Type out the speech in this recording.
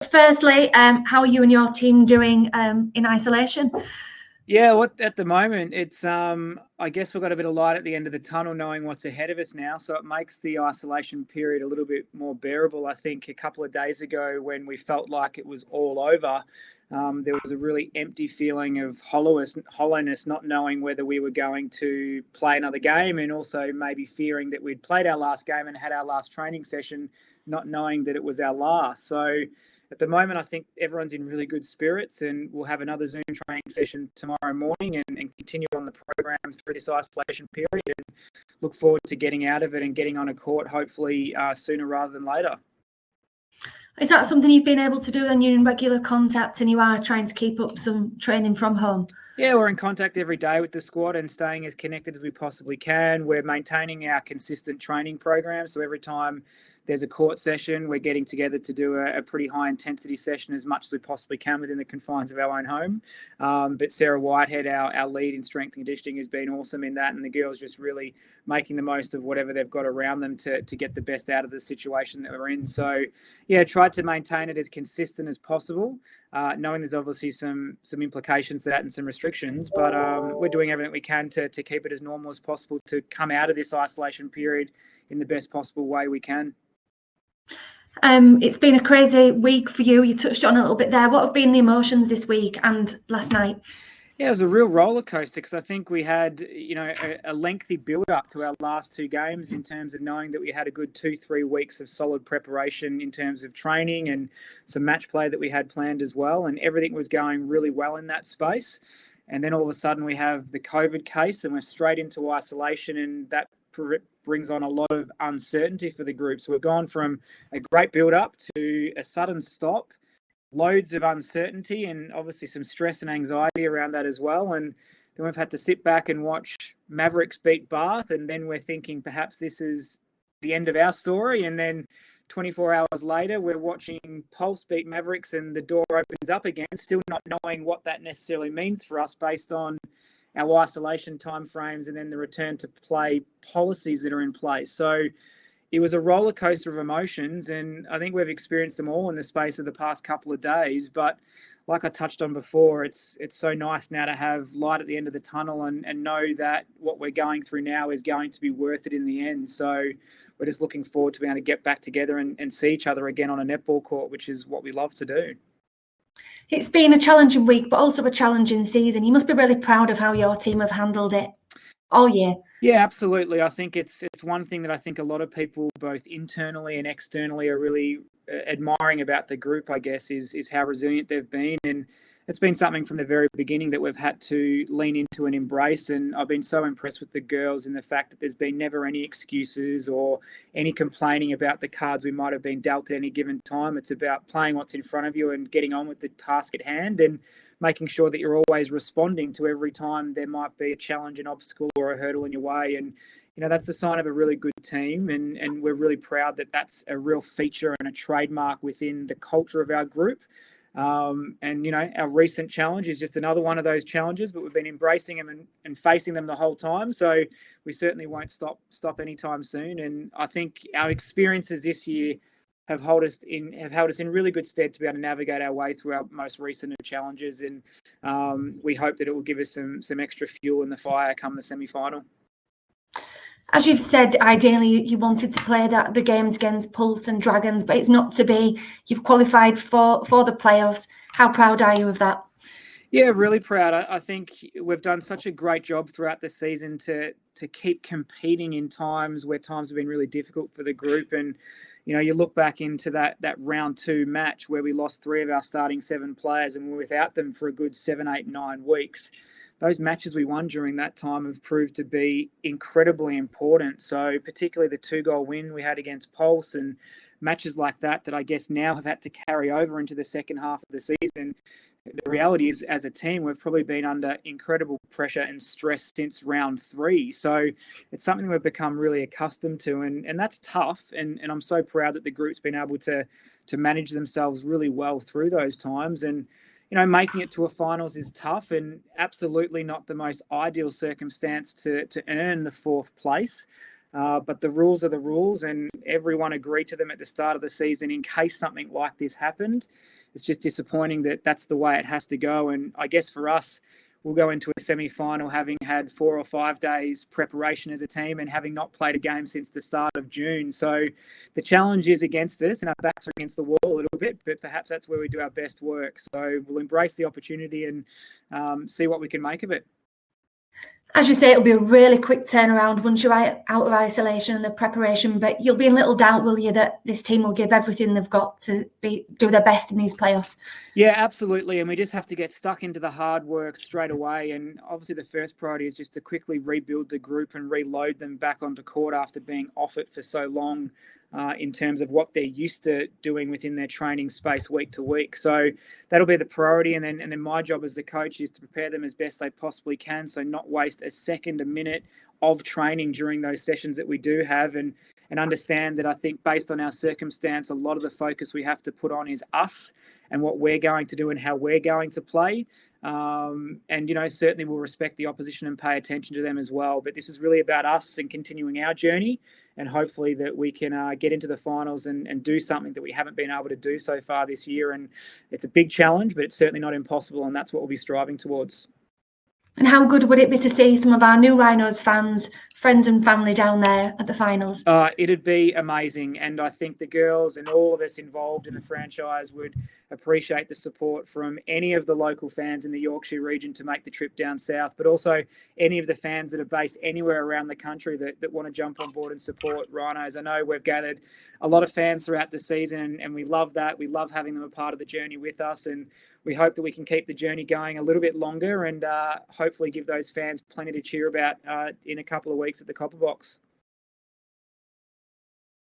firstly, how are you and your team doing in isolation? Yeah, at the moment, it's I guess we've got a bit of light at the end of the tunnel knowing what's ahead of us now, so it makes the isolation period a little bit more bearable. I think a couple of days ago when we felt like it was all over, there was a really empty feeling of hollowness, not knowing whether we were going to play another game, and also maybe fearing that we'd played our last game and had our last training session, not knowing that it was our last. So at the moment, I think everyone's in really good spirits, and we'll have another Zoom training session tomorrow morning and continue on the program through this isolation period, and look forward to getting out of it and getting on a court hopefully sooner rather than later. Is that something you've been able to do then? You're in regular contact and you are trying to keep up some training from home? Yeah, we're in contact every day with the squad and staying as connected as we possibly can. We're maintaining our consistent training program, so every time there's a court session, we're getting together to do a pretty high intensity session as much as we possibly can within the confines of our own home. But Sarah Whitehead, our lead in strength and conditioning, has been awesome in that, and the girls just really making the most of whatever they've got around them to get the best out of the situation that we're in. So yeah, tried to maintain it as consistent as possible, knowing there's obviously some implications to that and some restrictions, but we're doing everything we can to keep it as normal as possible to come out of this isolation period in the best possible way we can. It's been a crazy week for you. You touched on a little bit there. What have been the emotions this week and last night? Yeah, it was a real roller coaster because I think we had, a lengthy build up to our last two games in terms of knowing that we had a good 2-3 weeks of solid preparation in terms of training and some match play that we had planned as well. And everything was going really well in that space. And then all of a sudden we have the COVID case and we're straight into isolation, and that brings on a lot of uncertainty for the group. So we've gone from a great build up to a sudden stop, loads of uncertainty and obviously some stress and anxiety around that as well. And then we've had to sit back and watch Mavericks beat Bath, and then we're thinking perhaps this is the end of our story. And then 24 hours later, we're watching Pulse beat Mavericks and the door opens up again, still not knowing what that necessarily means for us based on our isolation timeframes and then the return to play policies that are in place. So it was a roller coaster of emotions, and I think we've experienced them all in the space of the past couple of days. But like I touched on before, it's so nice now to have light at the end of the tunnel and know that what we're going through now is going to be worth it in the end. So we're just looking forward to being able to get back together and see each other again on a netball court, which is what we love to do. It's been a challenging week, but also a challenging season. You must be really proud of how your team have handled it all year. Yeah, absolutely. I think it's one thing that I think a lot of people, both internally and externally, are really admiring about the group, I guess, is how resilient they've been. And it's been something from the very beginning that we've had to lean into and embrace. And I've been so impressed with the girls in the fact that there's been never any excuses or any complaining about the cards we might have been dealt at any given time. It's about playing what's in front of you and getting on with the task at hand and making sure that you're always responding to every time there might be a challenge, an obstacle or a hurdle in your way. And, that's a sign of a really good team. And we're really proud that that's a real feature and a trademark within the culture of our group. And our recent challenge is just another one of those challenges, but we've been embracing them and facing them the whole time. So we certainly won't stop anytime soon. And I think our experiences this year have held us in really good stead to be able to navigate our way through our most recent challenges. And we hope that it will give us some extra fuel in the fire come the semi-final. As you've said, ideally you wanted to play the games against Pulse and Dragons, but it's not to be. You've qualified for the playoffs. How proud are you of that? Yeah, really proud. I think we've done such a great job throughout the season to keep competing in times where times have been really difficult for the group. And, you look back into that round 2 match where we lost 3 of our starting 7 players and were without them for a good 7, 8, 9 weeks. Those matches we won during that time have proved to be incredibly important. So particularly the 2-goal win we had against Pulse and matches like that I guess now have had to carry over into the second half of the season. The reality is, as a team, we've probably been under incredible pressure and stress since round 3. So it's something we've become really accustomed to, and that's tough. And I'm so proud that the group's been able to manage themselves really well through those times. And making it to a finals is tough and absolutely not the most ideal circumstance to earn the 4th place. But the rules are the rules, and everyone agreed to them at the start of the season in case something like this happened. It's just disappointing that that's the way it has to go. And I guess for us, we'll go into a semi-final having had 4 or 5 days preparation as a team and having not played a game since the start of June. So the challenge is against us and our backs are against the wall a little bit, but perhaps that's where we do our best work. So we'll embrace the opportunity and see what we can make of it. As you say, it'll be a really quick turnaround once you're out of isolation and the preparation, but you'll be in little doubt, will you, that this team will give everything they've got to do their best in these playoffs? Yeah, absolutely. And we just have to get stuck into the hard work straight away. And obviously the first priority is just to quickly rebuild the group and reload them back onto court after being off it for so long. In terms of what they're used to doing within their training space week to week. So that'll be the priority. And then my job as the coach is to prepare them as best they possibly can. So not waste a minute of training during those sessions that we do have, and understand that I think based on our circumstance, a lot of the focus we have to put on is us and what we're going to do and how we're going to play. And, certainly we'll respect the opposition and pay attention to them as well. But this is really about us and continuing our journey, and hopefully that we can get into the finals and do something that we haven't been able to do so far this year. And it's a big challenge, but it's certainly not impossible. And that's what we'll be striving towards. And how good would it be to see some of our new Rhinos fans, friends and family down there at the finals? It'd be amazing. And I think the girls and all of us involved in the franchise would appreciate the support from any of the local fans in the Yorkshire region to make the trip down south, but also any of the fans that are based anywhere around the country that want to jump on board and support Rhinos. I know we've gathered a lot of fans throughout the season, and we love that. We love having them a part of the journey with us, and we hope that we can keep the journey going a little bit longer and hopefully give those fans plenty to cheer about in a couple of weeks at the Copper Box.